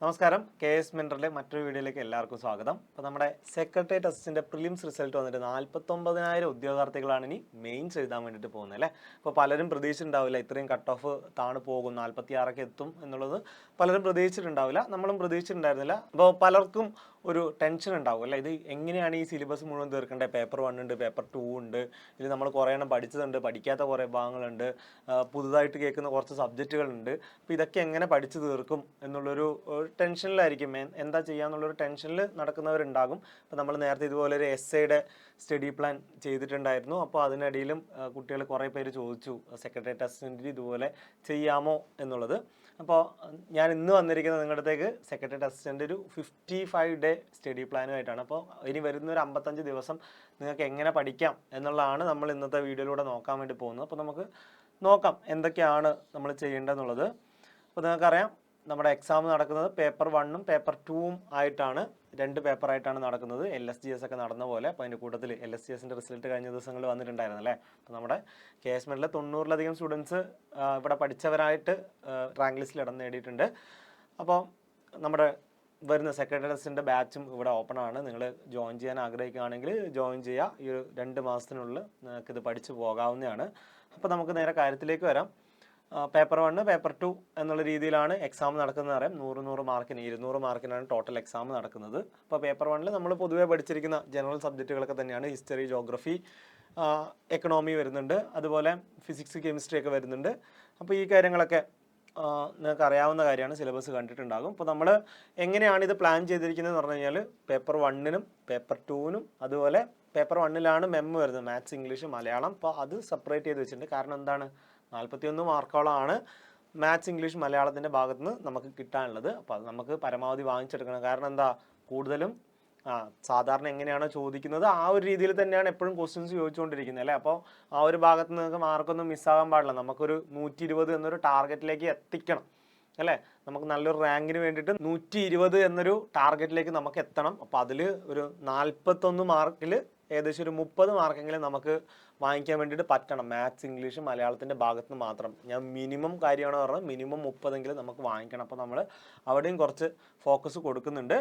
നമസ്കാരം. KS മെൻറ്ററിലെ മറ്റൊരു വീഡിയോയിലേക്ക് എല്ലാവർക്കും സ്വാഗതം. അപ്പോൾ നമ്മുടെ സെക്രട്ടേറിയറ്റ് അസിസ്റ്റൻ്റ് പ്രിലിംസ് റിസൾട്ട് വന്നിട്ട് 49,000 ഉദ്യോഗാർത്ഥികളാണ് ഇനി മെയിൻസ് എഴുതാൻ വേണ്ടിയിട്ട് പോകുന്നത് അല്ലേ. അപ്പോൾ പലരും പ്രതീക്ഷിച്ചിട്ടുണ്ടാവില്ല ഇത്രയും കട്ട് ഓഫ് താണ് പോകും, 46 എത്തും എന്നുള്ളത് പലരും പ്രതീക്ഷിച്ചിട്ടുണ്ടാവില്ല, നമ്മളും പ്രതീക്ഷിച്ചിട്ടുണ്ടായിരുന്നില്ല. അപ്പോൾ പലർക്കും ഒരു ടെൻഷൻ ഉണ്ടാവും അല്ലേ, ഇത് എങ്ങനെയാണ് ഈ സിലബസ് മുഴുവൻ തീർക്കേണ്ടത്? പേപ്പർ 1 ഉണ്ട്, പേപ്പർ 2 ഉണ്ട്, ഇതിൽ നമ്മൾ കുറേ എണ്ണം പഠിച്ചതുണ്ട്, പഠിക്കാത്ത കുറേ ഭാഗങ്ങളുണ്ട്, പുതുതായിട്ട് കേൾക്കുന്ന കുറച്ച് സബ്ജക്റ്റുകളുണ്ട്. അപ്പോൾ ഇതൊക്കെ എങ്ങനെ പഠിച്ചു തീർക്കും എന്നുള്ളൊരു ടെൻഷനിലായിരിക്കും, എന്താ ചെയ്യാന്നുള്ളൊരു ടെൻഷനിൽ നടക്കുന്നവരുണ്ടാകും. അപ്പോൾ നമ്മൾ നേരത്തെ ഇതുപോലെ ഒരു എസ്സേയുടെ സ്റ്റഡി പ്ലാൻ ചെയ്തിട്ടുണ്ടായിരുന്നു. അപ്പോൾ അതിനിടയിലും കുട്ടികൾ കുറേ പേര് ചോദിച്ചു സെക്രട്ടേറിയറ്റ് അസിസ്റ്റൻറ്റിന് ഇതുപോലെ ചെയ്യാമോ എന്നുള്ളത്. അപ്പോൾ ഞാൻ ഇന്ന് വന്നിരിക്കുന്നത് നിങ്ങളുടെ അടുത്തേക്ക് സെക്രട്ടേറിയറ്റ് അസിസ്റ്റൻ്റ് ഒരു 55 ഡേ സ്റ്റഡി പ്ലാനുമായിട്ടാണ്. അപ്പോൾ ഇനി വരുന്ന ഒരു 55 ദിവസം നിങ്ങൾക്ക് എങ്ങനെ പഠിക്കാം എന്നുള്ളതാണ് നമ്മൾ ഇന്നത്തെ വീഡിയോയിലൂടെ നോക്കാൻ വേണ്ടി പോകുന്നത്. അപ്പോൾ നമുക്ക് നോക്കാം എന്തൊക്കെയാണ് നമ്മൾ ചെയ്യേണ്ടതെന്നുള്ളത്. അപ്പോൾ നിങ്ങൾക്കറിയാം നമ്മുടെ എക്സാം നടക്കുന്നത് പേപ്പർ 1ഉം പേപ്പർ 2ഉം ആയിട്ടാണ്, 2 പേപ്പറായിട്ടാണ് നടക്കുന്നത്. LSGS ഒക്കെ നടന്ന പോലെ. അപ്പോൾ അതിൻ്റെ കൂട്ടത്തിൽ LSGSൻ്റെ റിസൾട്ട് കഴിഞ്ഞ ദിവസങ്ങളിൽ വന്നിട്ടുണ്ടായിരുന്നു അല്ലേ. അപ്പോൾ നമ്മുടെ KS മെൻറ്ററിലെ 90-ലധികം സ്റ്റുഡൻസ് ഇവിടെ പഠിച്ചവരായിട്ട് റാങ്ക് ലിസ്റ്റിൽ ഇടം നേടിയിട്ടുണ്ട്. അപ്പോൾ നമ്മുടെ വരുന്ന സെക്രട്ടേറിയറ്റ് അസിസ്റ്റൻ്റ് ബാച്ചും ഇവിടെ ഓപ്പൺ ആണ്. നിങ്ങൾ ജോയിൻ ചെയ്യാൻ ആഗ്രഹിക്കുകയാണെങ്കിൽ ജോയിൻ ചെയ്യുക. ഈ ഒരു 2 മാസത്തിനുള്ളിൽ നിങ്ങൾക്ക് ഇത് പഠിച്ചു പോകാവുന്നതാണ്. അപ്പോൾ നമുക്ക് നേരെ കാര്യത്തിലേക്ക് വരാം. പേപ്പർ 1, പേപ്പർ 2 എന്നുള്ള രീതിയിലാണ് എക്സാം നടക്കുന്നത്. അറിയാം 100 മാർക്കിന് 200 മാർക്കിനാണ് ടോട്ടൽ എക്സാം നടക്കുന്നത്. അപ്പോൾ പേപ്പർ 1 നമ്മൾ പൊതുവെ പഠിച്ചിരിക്കുന്ന ജനറൽ സബ്ജക്റ്റുകളൊക്കെ തന്നെയാണ്. ഹിസ്റ്ററി, ജോഗ്രഫി, എക്കണോമി വരുന്നുണ്ട്, അതുപോലെ ഫിസിക്സ്, കെമിസ്ട്രി ഒക്കെ വരുന്നുണ്ട്. അപ്പോൾ ഈ കാര്യങ്ങളൊക്കെ നിങ്ങൾക്ക് അറിയാവുന്ന കാര്യമാണ്, സിലബസ് കണ്ടിട്ടുണ്ടാകും. അപ്പോൾ നമ്മൾ എങ്ങനെയാണ് ഇത് പ്ലാൻ ചെയ്തിരിക്കുന്നത് പറഞ്ഞു കഴിഞ്ഞാൽ പേപ്പർ 1നും പേപ്പർ 2നും അതുപോലെ പേപ്പർ 1ലാണ് മെമ്മ് വരുന്നത്, മാത്സ്, ഇംഗ്ലീഷ്, മലയാളം. അപ്പോൾ അത് സെപ്പറേറ്റ് ചെയ്ത് വെച്ചിട്ടുണ്ട്. കാരണം എന്താണ്, 41 മാർക്കോളാണ് മാത്സ്, ഇംഗ്ലീഷ്, മലയാളത്തിൻ്റെ ഭാഗത്ത് നിന്ന് നമുക്ക് കിട്ടാനുള്ളത്. അപ്പോൾ അത് നമുക്ക് പരമാവധി വാങ്ങിച്ചെടുക്കണം. കാരണം എന്താ, കൂടുതലും സാധാരണ എങ്ങനെയാണോ ചോദിക്കുന്നത് ആ ഒരു രീതിയിൽ തന്നെയാണ് എപ്പോഴും ക്വസ്റ്റ്യൻസ് ചോദിച്ചുകൊണ്ടിരിക്കുന്നത് അല്ലേ. അപ്പോൾ ആ ഒരു ഭാഗത്ത് നിങ്ങൾക്ക് മാർക്കൊന്നും മിസ്സാകാൻ പാടില്ല. നമുക്കൊരു 120 എന്നൊരു ടാർഗറ്റിലേക്ക് എത്തിക്കണം അല്ലേ. നമുക്ക് നല്ലൊരു റാങ്കിന് വേണ്ടിയിട്ട് 120 എന്നൊരു ടാർഗറ്റിലേക്ക് നമുക്ക് എത്തണം. അപ്പോൾ അതിൽ ഒരു 41 മാർക്കിൽ ഏകദേശം ഒരു 30 മാർക്കെങ്കിലും നമുക്ക് വാങ്ങിക്കാൻ വേണ്ടിയിട്ട് പറ്റണം. മാത്സ്, ഇംഗ്ലീഷ്, മലയാളത്തിൻ്റെ ഭാഗത്ത് നിന്ന് മാത്രം. ഞാൻ മിനിമം കാര്യമാണ് പറഞ്ഞത്, മിനിമം 30 നമുക്ക് വാങ്ങിക്കണം. അപ്പോൾ നമ്മൾ അവിടെയും കുറച്ച് ഫോക്കസ് കൊടുക്കുന്നുണ്ട്.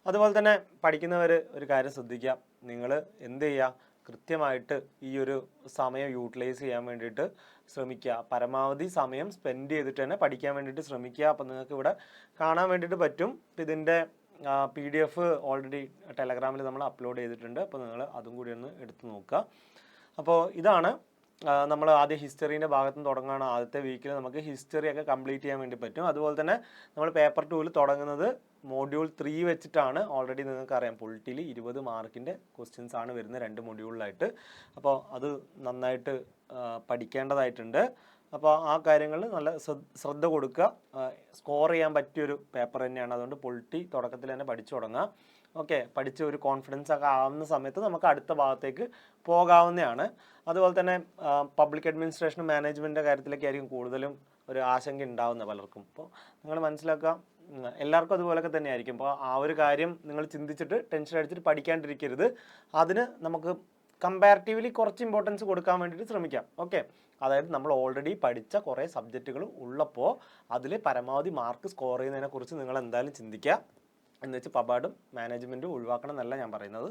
അതുപോലെ തന്നെ പഠിക്കുന്നവർ ഒരു കാര്യം ശ്രദ്ധിക്കുക, നിങ്ങൾ എന്ത് ചെയ്യുക, കൃത്യമായിട്ട് ഈ ഒരു സമയം യൂട്ടിലൈസ് ചെയ്യാൻ വേണ്ടിയിട്ട് ശ്രമിക്കുക. പരമാവധി സമയം സ്പെൻഡ് ചെയ്തിട്ട് തന്നെ പഠിക്കാൻ വേണ്ടിയിട്ട് ശ്രമിക്കുക. അപ്പോൾ നിങ്ങൾക്ക് ഇവിടെ കാണാൻ വേണ്ടിയിട്ട് പറ്റും. ഇതിൻ്റെ PDF ഓൾറെഡി ടെലഗ്രാമിൽ നമ്മൾ അപ്ലോഡ് ചെയ്തിട്ടുണ്ട്. അപ്പോൾ നിങ്ങൾ അതും കൂടി ഒന്ന് എടുത്ത് നോക്കുക. അപ്പോൾ ഇതാണ് നമ്മൾ ആദ്യം ഹിസ്റ്ററീൻ്റെ ഭാഗത്ത് നിന്ന് തുടങ്ങുകയാണ്. ആദ്യത്തെ വീക്കിൽ നമുക്ക് ഹിസ്റ്ററിയൊക്കെ കംപ്ലീറ്റ് ചെയ്യാൻ വേണ്ടി പറ്റും. അതുപോലെ തന്നെ നമ്മൾ പേപ്പർ 2ൽ തുടങ്ങുന്നത് മൊഡ്യൂൾ 3 വെച്ചിട്ടാണ്. ഓൾറെഡി നിങ്ങൾക്കറിയാം പൊളിറ്റിയിൽ 20 മാർക്കിൻ്റെ ക്വസ്റ്റ്യൻസ് ആണ് വരുന്നത് 2 മൊഡ്യൂളിലായിട്ട്. അപ്പോൾ അത് നന്നായിട്ട് പഠിക്കേണ്ടതായിട്ടുണ്ട്. അപ്പോൾ ആ കാര്യങ്ങളിൽ നല്ല ശ്രദ്ധ കൊടുക്കുക. സ്കോർ ചെയ്യാൻ പറ്റിയൊരു പേപ്പർ തന്നെയാണ്. അതുകൊണ്ട് പൊളിറ്റി തുടക്കത്തിൽ തന്നെ പഠിച്ചു തുടങ്ങുക. ഓക്കെ, പഠിച്ച് ഒരു കോൺഫിഡൻസ് ഒക്കെ ആവുന്ന സമയത്ത് നമുക്ക് അടുത്ത ഭാഗത്തേക്ക് പോകാവുന്നതാണ്. അതുപോലെ തന്നെ പബ്ലിക് അഡ്മിനിസ്ട്രേഷൻ മാനേജ്മെൻറ്റിൻ്റെ കാര്യത്തിലൊക്കെ ആയിരിക്കും കൂടുതലും ഒരു ആശങ്ക ഉണ്ടാവുന്നത് പലർക്കും. അപ്പോൾ നിങ്ങൾ മനസ്സിലാക്കുക, എല്ലാവർക്കും അതുപോലൊക്കെ തന്നെ ആയിരിക്കും. അപ്പോൾ ആ ഒരു കാര്യം നിങ്ങൾ ചിന്തിച്ചിട്ട് ടെൻഷൻ അടിച്ചിട്ട് പഠിക്കാണ്ടിരിക്കരുത്. അതിന് നമുക്ക് കമ്പാരിറ്റീവ്ലി കുറച്ച് ഇമ്പോർട്ടൻസ് കൊടുക്കാൻ വേണ്ടിയിട്ട് ശ്രമിക്കാം. ഓക്കെ, അതായത് നമ്മൾ ഓൾറെഡി പഠിച്ച കുറേ സബ്ജക്റ്റുകൾ ഉള്ളപ്പോൾ അതിൽ പരമാവധി മാർക്ക് സ്കോർ ചെയ്യുന്നതിനെക്കുറിച്ച് നിങ്ങൾ എന്തായാലും ചിന്തിക്കുക. എന്ന് വെച്ച് പബാർഡും മാനേജ്മെൻറ്റും ഒഴിവാക്കണം എന്നല്ല ഞാൻ പറയുന്നത്,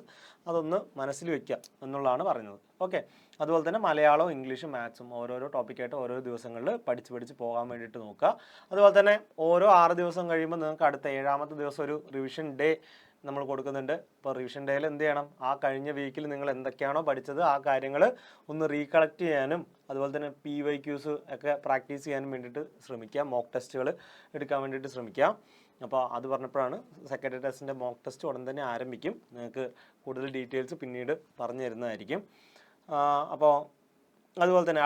അതൊന്ന് മനസ്സിൽ വെക്കുക എന്നുള്ളതാണ് പറയുന്നത്. ഓക്കെ, അതുപോലെ തന്നെ മലയാളവും ഇംഗ്ലീഷും മാത്സും ഓരോരോ ടോപ്പിക്കായിട്ട് ഓരോ ദിവസങ്ങളിൽ പഠിച്ച് പോകാൻ വേണ്ടിയിട്ട് നോക്കുക. അതുപോലെ തന്നെ ഓരോ 6 ദിവസം കഴിയുമ്പോൾ നിങ്ങൾക്ക് അടുത്ത 7ാമത്തെ ദിവസം ഒരു റിവിഷൻ ഡേ നമ്മൾ കൊടുക്കുന്നുണ്ട്. ഇപ്പോൾ റിവിഷൻ ഡേയിൽ എന്ത് ചെയ്യണം, ആ കഴിഞ്ഞ വീക്കിൽ നിങ്ങൾ എന്തൊക്കെയാണോ പഠിച്ചത് ആ കാര്യങ്ങൾ ഒന്ന് റീകളക്ട് ചെയ്യാനും അതുപോലെ തന്നെ PYQs ഒക്കെ പ്രാക്ടീസ് ചെയ്യാനും വേണ്ടിയിട്ട് ശ്രമിക്കുക. മോക്ക് ടെസ്റ്റുകൾ എടുക്കാൻ വേണ്ടിയിട്ട് ശ്രമിക്കുക. അപ്പോൾ അത് പറഞ്ഞപ്പോഴാണ് സെക്രട്ടേറിയറ്റ് അസിസ്റ്റൻ്റ് മോക്ക് ടെസ്റ്റ് ഉടൻ തന്നെ ആരംഭിക്കും. നിങ്ങൾക്ക് കൂടുതൽ ഡീറ്റെയിൽസ് പിന്നീട് പറഞ്ഞു തരുന്നതായിരിക്കും. അപ്പോൾ അതുപോലെ തന്നെ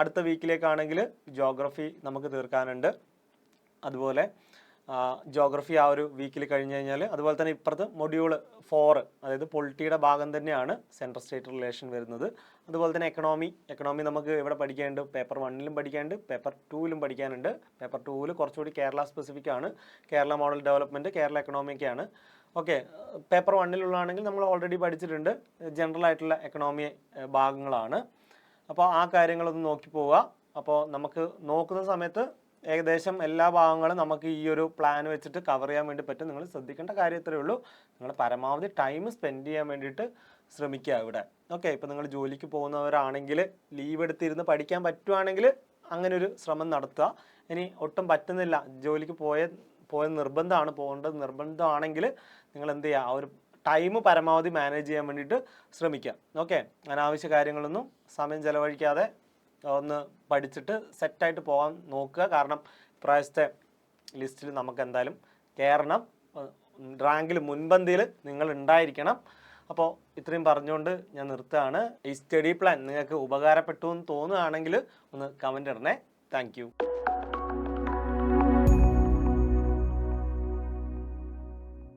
അടുത്ത വീക്കിലേക്കാണെങ്കിൽ ജോഗ്രഫി നമുക്ക് തീർക്കാനുണ്ട്. അതുപോലെ ജോഗ്രഫി ആ ഒരു വീക്കിൽ കഴിഞ്ഞ് കഴിഞ്ഞാൽ അതുപോലെ തന്നെ ഇപ്പുറത്ത് മൊഡ്യൂൾ 4 അതായത് പൊളിറ്റിയുടെ ഭാഗം തന്നെയാണ് സെൻട്രൽ സ്റ്റേറ്റ് റിലേഷൻ വരുന്നത്. അതുപോലെ തന്നെ എക്കണോമി നമുക്ക് ഇവിടെ പഠിക്കാനുണ്ട്. പേപ്പർ 1ലും പഠിക്കാനുണ്ട്, പേപ്പർ 2ലും പഠിക്കാനുണ്ട്. പേപ്പർ 2ൽ കുറച്ചുകൂടി കേരള സ്പെസിഫിക് ആണ്. കേരള മോഡൽ ഡെവലപ്മെൻറ്റ്, കേരള എക്കണോമിയൊക്കെയാണ്. ഓക്കെ, പേപ്പർ 1ലുള്ളതാണെങ്കിൽ നമ്മൾ ഓൾറെഡി പഠിച്ചിട്ടുണ്ട്, ജനറൽ ആയിട്ടുള്ള എക്കണോമി ഭാഗങ്ങളാണ്. അപ്പോൾ ആ കാര്യങ്ങളൊന്ന് നോക്കി പോവുക. അപ്പോൾ നമുക്ക് നോക്കുന്ന സമയത്ത് ഏകദേശം എല്ലാ ഭാഗങ്ങളും നമുക്ക് ഈ ഒരു പ്ലാൻ വെച്ചിട്ട് കവർ ചെയ്യാൻ വേണ്ടി പറ്റും. നിങ്ങൾ ശ്രദ്ധിക്കേണ്ട കാര്യം ഇത്രയേ ഉള്ളൂ, നിങ്ങൾ പരമാവധി ടൈം സ്പെൻഡ് ചെയ്യാൻ വേണ്ടിയിട്ട് ശ്രമിക്കുക ഇവിടെ. ഓക്കെ, ഇപ്പം നിങ്ങൾ ജോലിക്ക് പോകുന്നവരാണെങ്കിൽ ലീവ് എടുത്തിരുന്ന് പഠിക്കാൻ പറ്റുവാണെങ്കിൽ അങ്ങനെ ഒരു ശ്രമം നടത്തുക. ഇനി ഒട്ടും പറ്റുന്നില്ല, ജോലിക്ക് പോയ നിർബന്ധമാണ്, പോകേണ്ടത് നിർബന്ധമാണെങ്കിൽ നിങ്ങൾ എന്ത് ചെയ്യുക, ആ ഒരു ടൈം പരമാവധി മാനേജ് ചെയ്യാൻ വേണ്ടിയിട്ട് ശ്രമിക്കുക. ഓക്കെ, അനാവശ്യ കാര്യങ്ങളൊന്നും സമയം ചിലവഴിക്കാതെ ഒന്ന് പഠിച്ചിട്ട് സെറ്റായിട്ട് പോകാൻ നോക്കുക. കാരണം ഇപ്രാവശ്യത്തെ ലിസ്റ്റിൽ നമുക്ക് എന്തായാലും കയറണം, റാങ്കിൽ മുൻപന്തിയിൽ നിങ്ങൾ ഉണ്ടായിരിക്കണം. അപ്പോൾ ഇത്രയും പറഞ്ഞുകൊണ്ട് ഞാൻ നിർത്തുകയാണ്. ഈ സ്റ്റഡി പ്ലാൻ നിങ്ങൾക്ക് ഉപകാരപ്പെട്ടു എന്ന് തോന്നുകയാണെങ്കിൽ ഒന്ന് കമൻ്റ് ഇടണേ. താങ്ക്